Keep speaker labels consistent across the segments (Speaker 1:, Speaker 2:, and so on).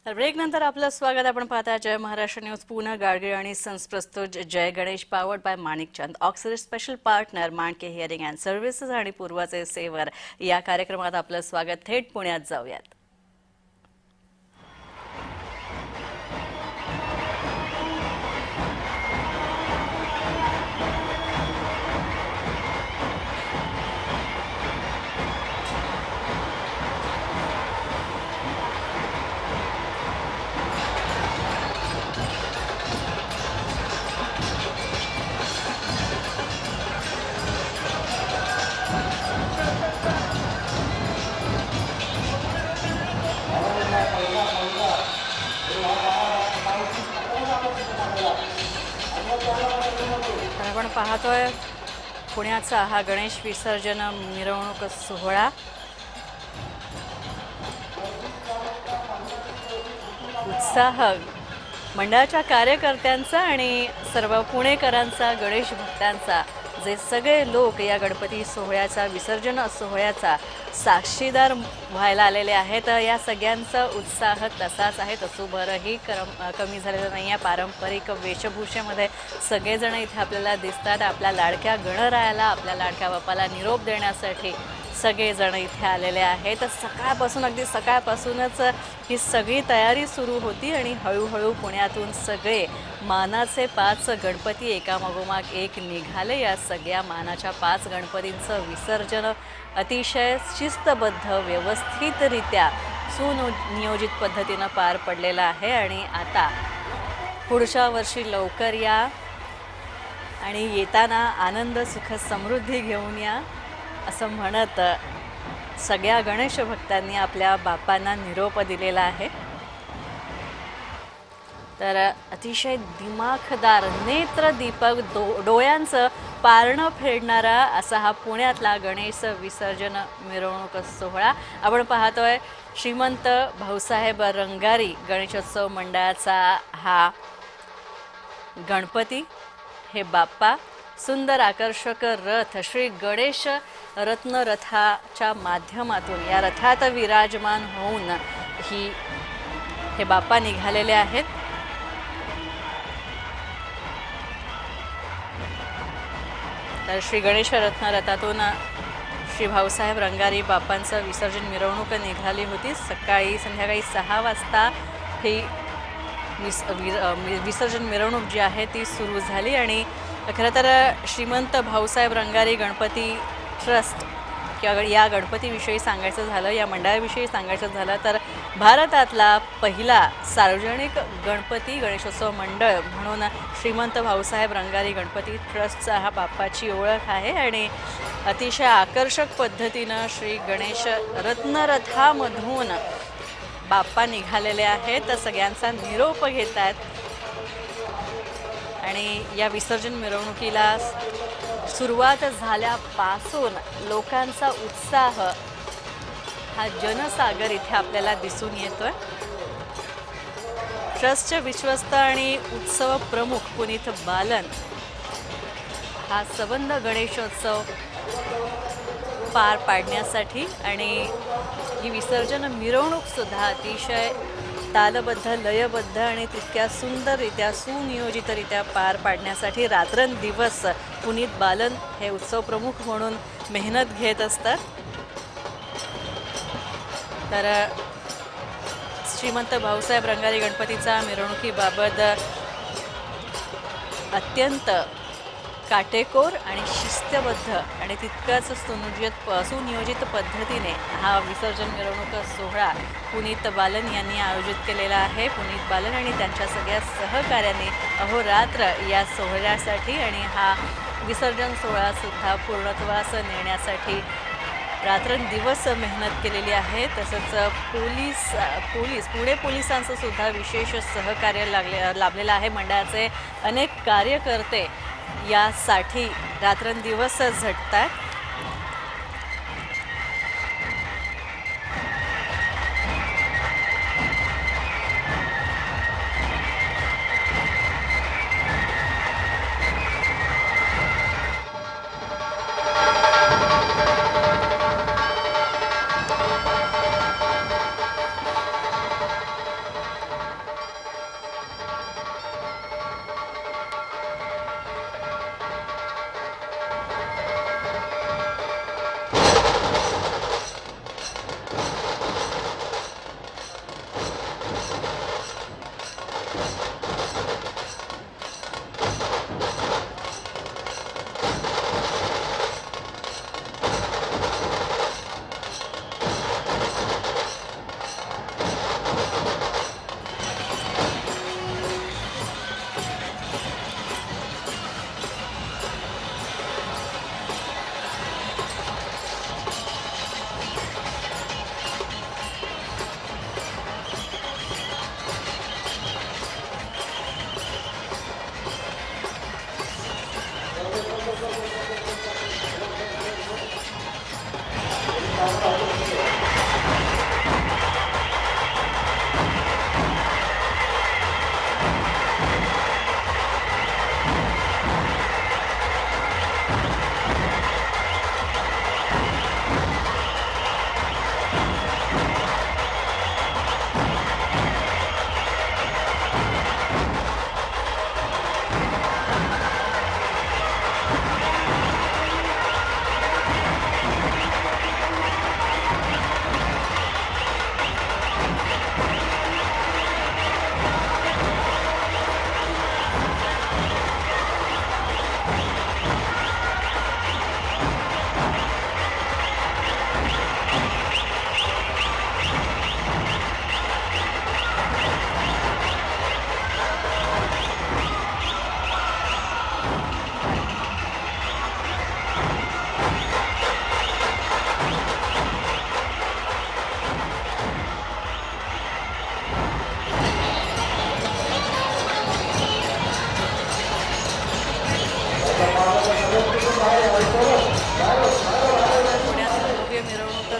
Speaker 1: तर ब्रेक नंतर आपलं स्वागत. आपण पाहता जय महाराष्ट्र न्यूज पुणे. गाडगीळ आणि सन्स प्रस्तुत Jai Ganesh, powered by Manikchand, auxiliary special partner Manke hearing and services आणि पूर्वाचे सेवर. या कार्यक्रमात आपलं स्वागत. थेट पुण्यात जाऊयात. आपण पाहतोय पुण्याचा हा गणेश विसर्जन मिरवणूक सोहळा. उत्साह मंडळाच्या कार्यकर्त्यांचा आणि सर्व पुणेकरांचा, गणेश भक्तांचा, जे सगळे लोक या गणपती सोहळ्याचा, विसर्जन सोहळ्याचा साक्षीदार व्हायला आलेले आहेत, या सगळ्यांचा उत्साह तसाच आहे. तसूभरही कमी झालेला नाही आहे. पारंपरिक वेशभूषेमध्ये सगळेजण इथे आपल्याला दिसतात. आपल्या लाडक्या गणरायाला, आपल्या लाडक्या बाप्पाला निरोप देण्यासाठी सगळेजण इथे आलेले आहेत. सकाळपासून, अगदी सकाळपासूनच ही सगळी तयारी सुरू होती आणि हळूहळू पुण्यातून सगळे मानाचे 5 गणपती एकामागोमाग एक निघाले. या सगळ्या मानाच्या 5 गणपतींचं विसर्जन अतिशय शिस्तबद्ध, व्यवस्थितरित्या, सुनियोजित पद्धतीनं पार पडलेलं आहे. आणि आता पुढच्या वर्षी लवकर या आणि येताना आनंद, सुख, समृद्धी घेऊन या, असं म्हणत सगळ्या गणेश भक्तांनी आपल्या बाप्पांना निरोप दिलेला आहे. तर अतिशय दिमाखदार, नेत्रदीपक, डोळ्यांचं पारणं फेडणारा असा हा पुण्यातला गणेश विसर्जन मिरवणूक सोहळा आपण पाहतोय. श्रीमंत भाऊसाहेब रंगारी गणेशोत्सव मंडळाचा हा गणपती, हे बाप्पा, सुंदर आकर्षक रथ, श्री गणेश रत्न रथाच्या माध्यमातून या रथात विराजमान होऊन हे बाप्पा निघालेले आहेत. तर श्री गणेश रत्न रथातून श्री भाऊसाहेब रंगारी बाप्पांचं विसर्जन मिरवणूक निघाली होती. संध्याकाळी 6 वाजता ही विसर्जन मिरवणूक जी आहे ती सुरू झाली. आणि खरं तर श्रीमंत भाऊसाहेब रंगारी गणपती ट्रस्ट किंवा या गणपतीविषयी सांगायचं झालं, या मंडळाविषयी सांगायचं झालं तर भारतातला पहिला सार्वजनिक गणपती गणेशोत्सव मंडळ म्हणून श्रीमंत भाऊसाहेब रंगारी गणपती ट्रस्टचा हा बाप्पाची ओळख आहे. आणि अतिशय आकर्षक पद्धतीनं श्री गणेश रत्नरथामधून बाप्पा निघालेले आहेत, सगळ्यांचा निरोप घेत आहेत. आणि या विसर्जन मिरवणुकीला सुरुवात झाल्यापासून लोकांचा उत्साह, हा जनसागर इथे आपल्याला दिसून येतोय. ट्रस्टचे विश्वस्त आणि उत्सव प्रमुख पुनीत बालन हा संबंध गणेशोत्सव पार पाडण्यासाठी आणि ही विसर्जन मिरवणूक सुद्धा अतिशय तालबद्ध, लयबद्ध आणि तितक्या सुंदररित्या, सुनियोजितरित्या पार पाडण्यासाठी रात्रंदिवस पुनीत बालन हे उत्सव प्रमुख म्हणून मेहनत घेत असतात. तर श्रीमंत भाऊसाहेब रंगारी गणपतीचा मिरवणुकीबाबत अत्यंत काटेकोर आणि शिस्तबद्ध आणि तितकंच सुनियोजित पद्धतीने हा विसर्जन मिरवणूक सोहळा पुनीत बालन यांनी आयोजित केलेला आहे. पुनीत बालन आणि त्यांच्या सगळ्या सहकाऱ्यांनी अहोरात्र या सोहळ्यासाठी आणि हा विसर्जन सोहळासुद्धा पूर्णत्वास नेण्यासाठी रात्रंदिवस मेहनत केलेली आहे. तसंच पुणे पोलिसांचं सुद्धा विशेष सहकार्य लाभलेलं आहे. मंडळाचे अनेक कार्यकर्ते यासाठी रात्रंदिवस झटतात.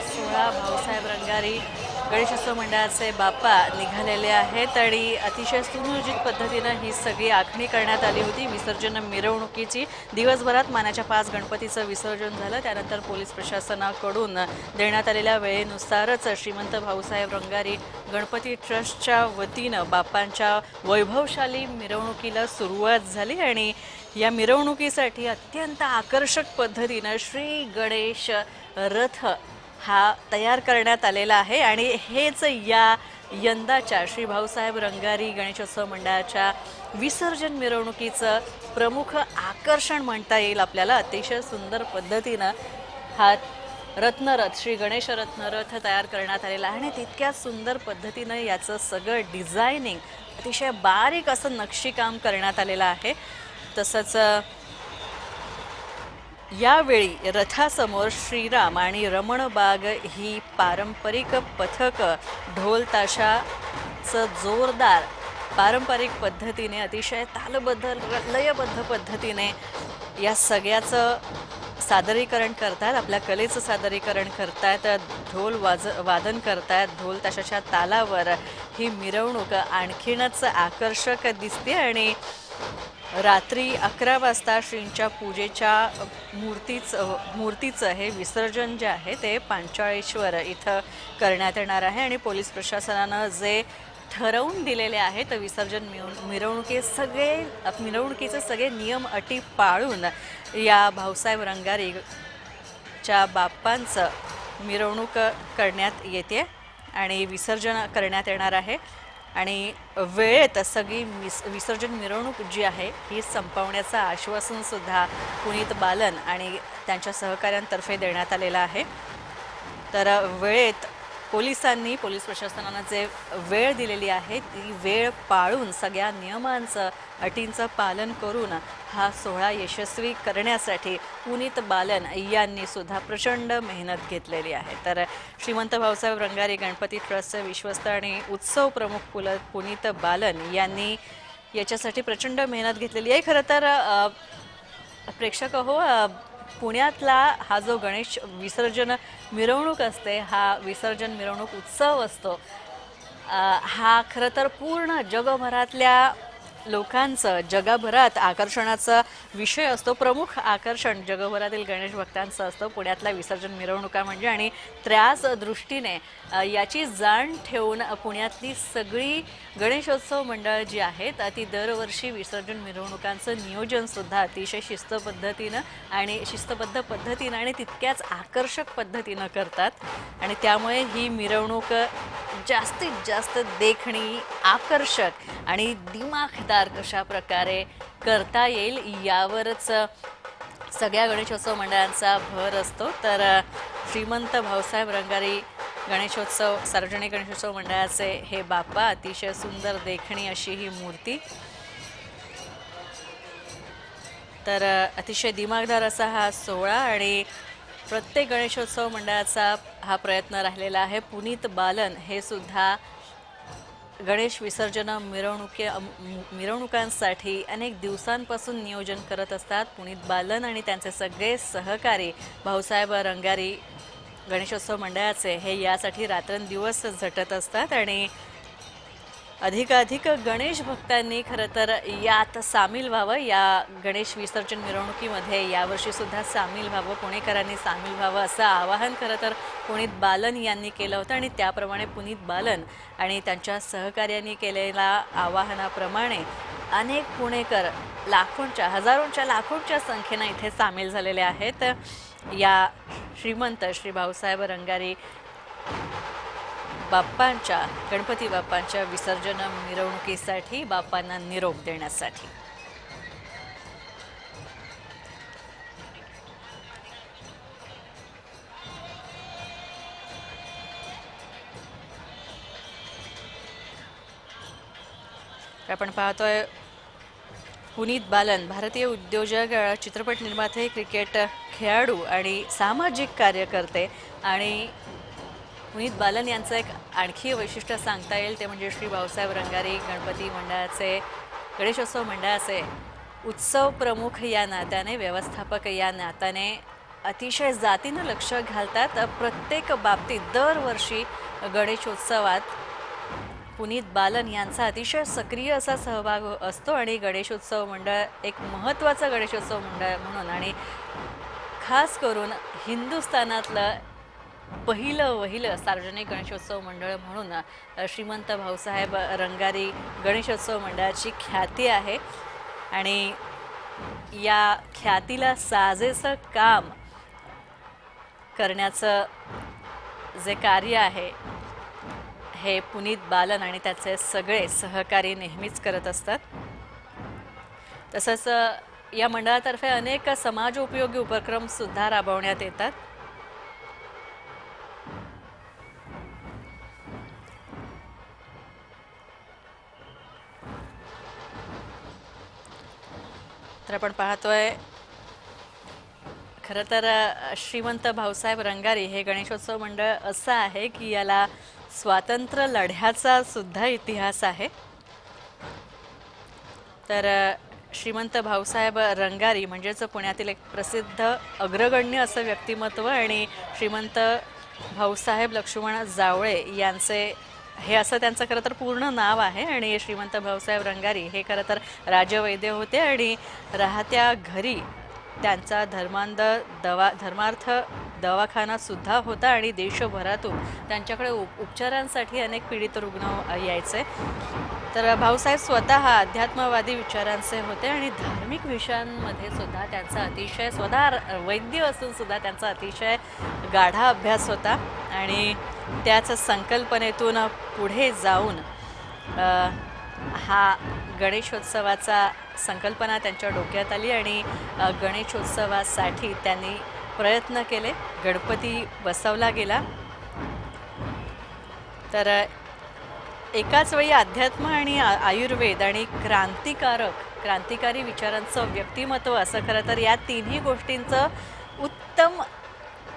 Speaker 1: सोहळा भाऊसाहेब रंगारी गणेशोत्सव मंडळाचे बाप्पा निघालेले आहेत आणि अतिशय सुनियोजित पद्धतीनं ही सगळी आखणी करण्यात आली होती. विसर्जन मिरवणुकीची दिवसभरात मानाच्या 5 गणपतीचं विसर्जन झालं. त्यानंतर पोलीस प्रशासनाकडून देण्यात आलेल्या वेळेनुसारच श्रीमंत भाऊसाहेब रंगारी गणपती ट्रस्टच्या वतीनं बाप्पांच्या वैभवशाली मिरवणुकीला सुरुवात झाली आणि या मिरवणुकीसाठी अत्यंत आकर्षक पद्धतीनं श्री गणेश रथ हा तयार करण्यात आलेला आहे आणि हेच या यंदाच्या श्री भाऊसाहेब रंगारी गणेशोत्सव मंडळाच्या विसर्जन मिरवणुकीचं प्रमुख आकर्षण म्हणता येईल आपल्याला. अतिशय सुंदर पद्धतीनं हा रत्नरथ श्री गणेश रत्नरथ तयार करण्यात आलेला आहे आणि तितक्याच सुंदर पद्धतीनं याचं सगळं डिझायनिंग अतिशय बारीक असं नक्षीकाम करण्यात आलेलं आहे. तसंच यावेळी रथासमोर श्रीराम आणि रमणबाग ही पारंपरिक पथक ढोल ताशाचं जोरदार पारंपरिक पद्धतीने अतिशय तालबद्ध लयबद्ध पद्धतीने या सगळ्याचं सादरीकरण करतात. आपल्या कलेचं सादरीकरण करतात. ढोल वादन करतात. ढोल ताशाच्या तालावर ही मिरवणूक आणखीनच आकर्षक दिसते आणि रात्री 11 वाजता श्रींच्या पूजेच्या मूर्तीचं हे विसर्जन जे आहे ते पांचाळेश्वर इथं करण्यात येणार आहे आणि पोलीस प्रशासनानं जे ठरवून दिलेले आहेत विसर्जन मिरवणुकीचे सगळे नियम अटी पाळून या भाऊसाहेब रंगारीच्या बाप्पांचं मिरवणूक करण्यात येते आणि विसर्जन करण्यात येणार आहे आणि वेळेत सगळी विसर्जन मिरवणूक जी आहे ही संपवण्याचं आश्वासनसुद्धा पुनीत बालन आणि त्यांच्या सहकाऱ्यांतर्फे देण्यात आलेलं आहे. तर वेळेत पोलीस प्रशासनानं जे वेळ दिलेली आहे ती वेळ पाळून सगळ्या नियमांचं अटींचं पालन करून हा सोहळा यशस्वी करण्यासाठी पुनीत बालन यांनी सुद्धा प्रचंड मेहनत घेतलेली आहे. तर श्रीमंत भाऊसाहेब रंगारी गणपती ट्रस्टचे विश्वस्त आणि उत्सव प्रमुख पुनीत बालन यांनी याच्यासाठी प्रचंड मेहनत घेतलेली आहे. खरं तर प्रेक्षक हो, पुण्यातला हा जो गणेश विसर्जन मिरवणूक असते, हा विसर्जन मिरवणूक उत्सव असतो, हा खरं तर पूर्ण जगभरातल्या लोकांचं जगभरात आकर्षणाचा विषय असतो. प्रमुख आकर्षण जगभरातील गणेश भक्तांचं असतं पुण्यातल्या विसर्जन मिरवणुका म्हणजे. आणि त्याच दृष्टीने याची जाण ठेवून पुण्यातली सगळी गणेशोत्सव मंडळ जी आहेत ती दरवर्षी विसर्जन मिरवणुकांचं नियोजनसुद्धा अतिशय शिस्तबद्ध पद्धतीनं आणि तितक्याच आकर्षक पद्धतीनं करतात आणि त्यामुळे ही मिरवणूक जास्तीत जास्त देखणी, आकर्षक आणि दिमाखदार कशा प्रकारे करता येईल यावरच सगळ्या गणेशोत्सव मंडळांचा भर असतो. तर श्रीमंत भाऊसाहेब रंगारी सार्वजनिक गणेशोत्सव मंडळाचे हे बाप्पा, अतिशय सुंदर देखणी अशी ही मूर्ती, तर अतिशय दिमागदार असा हा सोहळा आणि प्रत्येक गणेशोत्सव मंडळाचा हा प्रयत्न राहिलेला आहे. पुनीत बालन हे सुद्धा गणेश विसर्जन मिरवणुकांसाठी अनेक दिवसांपासून नियोजन करत असतात. पुनीत बालन आणि त्यांचे सगळे सहकारी भाऊसाहेब रंगारी गणेशोत्सव मंडळाचे हे यासाठी रात्रंदिवस झटत असतात आणि अधिकाधिक गणेश भक्तांनी खरं तर यात सामील व्हावं. या गणेश विसर्जन मिरवणुकीमध्ये यावर्षीसुद्धा सामील व्हावं, पुणेकरांनी सामील व्हावं असं आवाहन खरं तर पुनीत बालन यांनी केलं होतं आणि त्याप्रमाणे पुनीत बालन आणि त्यांच्या सहकार्यांनी केलेल्या आवाहनाप्रमाणे अनेक पुणेकर हजारोंच्या लाखोंच्या संख्येनं इथे सामील झालेले आहेत. या श्रीमंत श्री भाऊसाहेब रंगारी गणपती बाप्पांच्या विसर्जन मिरवणुकीसाठी, बाप्पांना निरोप देण्यासाठी. आपण पाहतोय पुनीत बालन भारतीय उद्योजक, चित्रपट निर्माते, क्रिकेट खेळाडू आणि सामाजिक कार्यकर्ते. आणि पुनीत बालन यांचं एक आणखी वैशिष्ट्य सांगता येईल ते म्हणजे श्री भाऊसाहेब रंगारी गणेशोत्सव मंडळाचे उत्सव प्रमुख या नात्याने, व्यवस्थापक या नात्याने अतिशय जातीनं लक्ष घालतात. प्रत्येक बाबतीत दरवर्षी गणेशोत्सवात पुनीत बालन यांचा अतिशय सक्रिय असा सहभाग असतो आणि गणेशोत्सव मंडळ एक महत्त्वाचं गणेशोत्सव मंडळ म्हणून आणि खास करून हिंदुस्थानातलं वहिलं सार्वजनिक गणेशोत्सव मंडळ म्हणून श्रीमंत भाऊसाहेब रंगारी गणेशोत्सव मंडळाची ख्याती आहे. आणि या ख्यातीला साजेसं काम करण्याचं जे कार्य आहे हे पुनीत बालन आणि त्याचे सगळे सहकारी नेहमीच करत असतात. तसंच या मंडळातर्फे अनेक समाजोपयोगी उपक्रमसुद्धा राबवण्यात येतात. तर आपण पाहतोय खरं तर श्रीमंत भाऊसाहेब रंगारी हे गणेशोत्सव मंडळ असं आहे की याला स्वातंत्र्य लढ्याचा सुद्धा इतिहास आहे. तर श्रीमंत भाऊसाहेब रंगारी म्हणजेच पुण्यातील एक प्रसिद्ध अग्रगण्य असं व्यक्तिमत्व आणि श्रीमंत भाऊसाहेब लक्ष्मण जावळे यांचे हे असं त्यांचं खरं तर पूर्ण नाव आहे. आणि श्रीमंत भाऊसाहेब रंगारी हे खरं तर राजवैद्य होते आणि राहत्या घरी त्यांचा धर्मार्थ दवाखानासुद्धा होता आणि देशभरातून त्यांच्याकडे उपचारांसाठी अनेक पीडित रुग्ण यायचे. तर भाऊसाहेब स्वतः अध्यात्मवादी विचारांचे होते आणि धार्मिक विषयांमध्ये सुद्धा त्यांचा अतिशय स्वतः वैद्य असून सुद्धा त्यांचा अतिशय गाढा अभ्यास होता. आणि त्याच संकल्पनेतून पुढे जाऊन हा गणेशोत्सवाचा संकल्पना त्यांच्या डोक्यात आली आणि गणेशोत्सवासाठी त्यांनी प्रयत्न केले. गणपती बसवला गेला. तर एकाच वेळी अध्यात्म आणि आयुर्वेद आणि क्रांतिकारी विचारांचं व्यक्तिमत्व असं खरं तर या तिन्ही गोष्टींचं उत्तम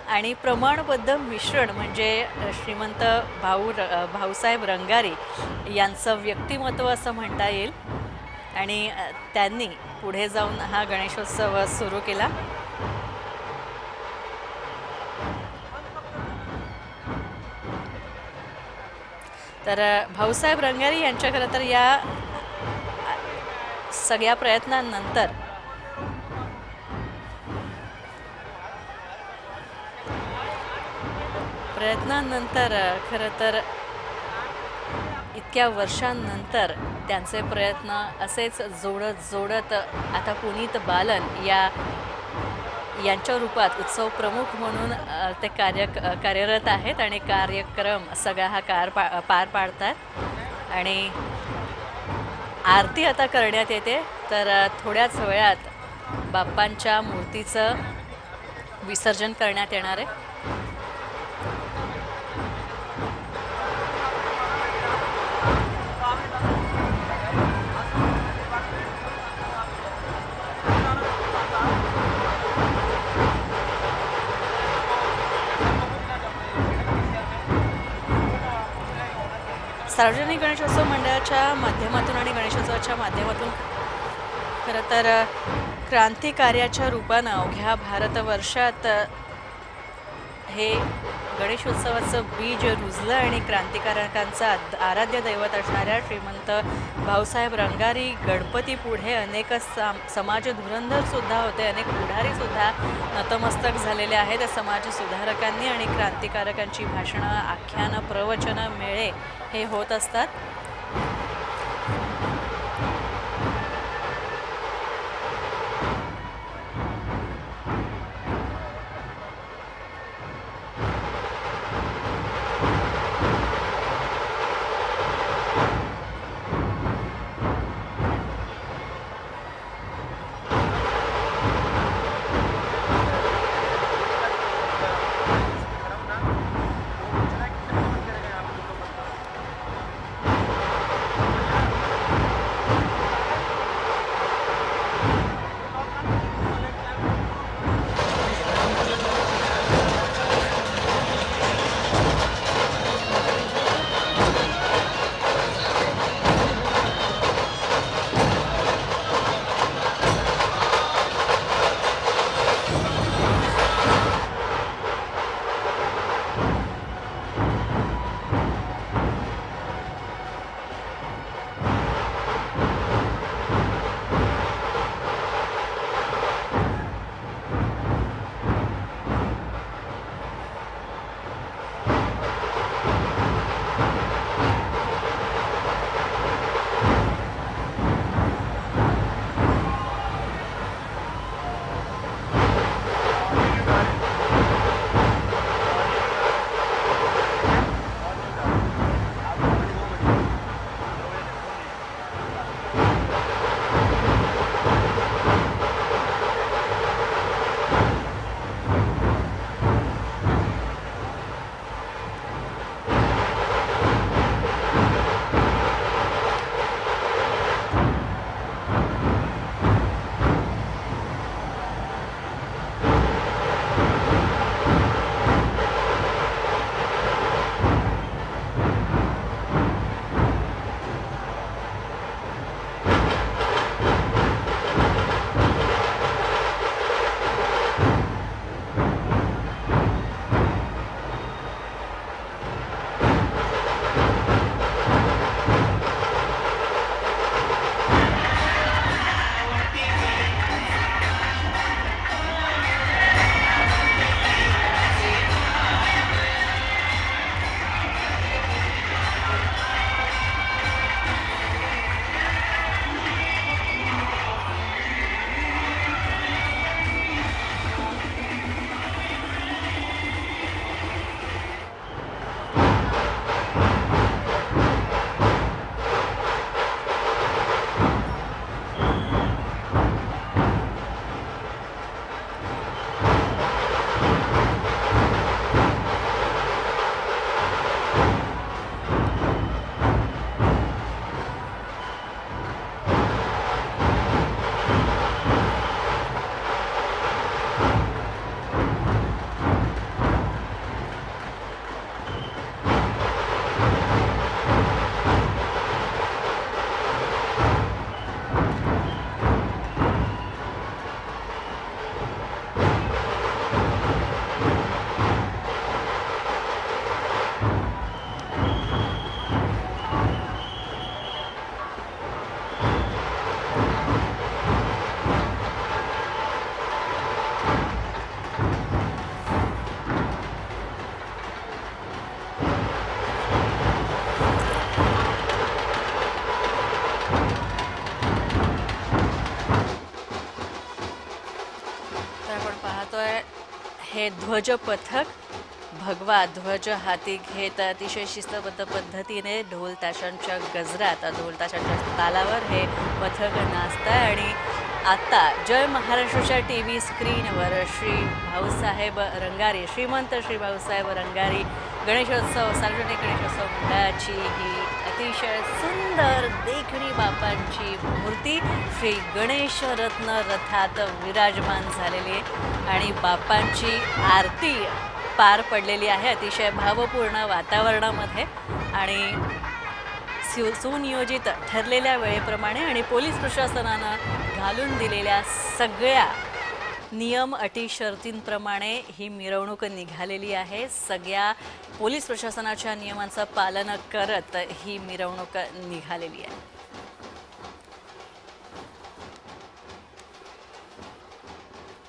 Speaker 1: आणि प्रमाणबद्ध मिश्रण म्हणजे श्रीमंत भाऊसाहेब रंगारी यांचं व्यक्तिमत्व असं म्हणता येईल. आणि त्यांनी पुढे जाऊन हा गणेशोत्सव सुरू केला. तर भाऊसाहेब रंगारी यांच्या खरं तर या सगळ्या प्रयत्नांनंतर खरं तर इतक्या वर्षांनंतर त्यांचे प्रयत्न असेच जोडत आता पुनीत बालन यांच्या रूपात उत्सव प्रमुख म्हणून ते कार्यरत आहेत आणि कार्यक्रम सगळा हा पार पाडतात. आणि आरती आता करण्यात येते. तर थोड्याच वेळात बाप्पांच्या मूर्तीचं विसर्जन करण्यात येणार आहे. सार्वजनिक गणेशोत्सव मंडळाच्या माध्यमातून आणि गणेशोत्सवाच्या माध्यमातून खरं तर क्रांतिकार्याच्या रूपानं अवघ्या भारतवर्षात हे गणेशोत्सवाचं बीज रुजलं आणि क्रांतिकारकांचा आराध्य दैवत असणाऱ्या श्रीमंत भाऊसाहेब रंगारी गणपती पुढे अनेक समाज धुरंधरसुद्धा होते. अनेक पुढारीसुद्धा नतमस्तक झालेले आहेत. समाज सुधारकांनी आणि क्रांतिकारकांची भाषणं, आख्यानं, प्रवचनं, मेळे हे होत असतात. हे ध्वज पथक भगवा ध्वज हाती घेत अतिशय शिस्तबद्ध पद्धतीने ढोल ताशांच्या गजरात ढोल ताशांच्या तालावर हे पथक नाचतं आणि आता जय महाराष्ट्राच्या टी व्ही स्क्रीनवर श्री भाऊसाहेब रंगारी श्रीमंत श्री भाऊसाहेब रंगारी गणेशोत्सव सार्वजनिक गणेशोत्सव मंडळाची ही अतिशय सुंदर देखणी बापांची मूर्ती श्री गणेश रत्न रथात विराजमान झालेली आहे आणि बापांची आरती पार पडलेली आहे अतिशय भावपूर्ण वातावरणामध्ये आणि सुनियोजित ठरलेल्या वेळेप्रमाणे आणि पोलीस प्रशासनानं घालून दिलेल्या सगळ्या नियम अटी शर्तींप्रमाणे ही मिरवणूक निघालेली आहे. सगळ्या पोलीस प्रशासनाच्या नियमांचं पालन करत ही मिरवणूक निघालेली आहे.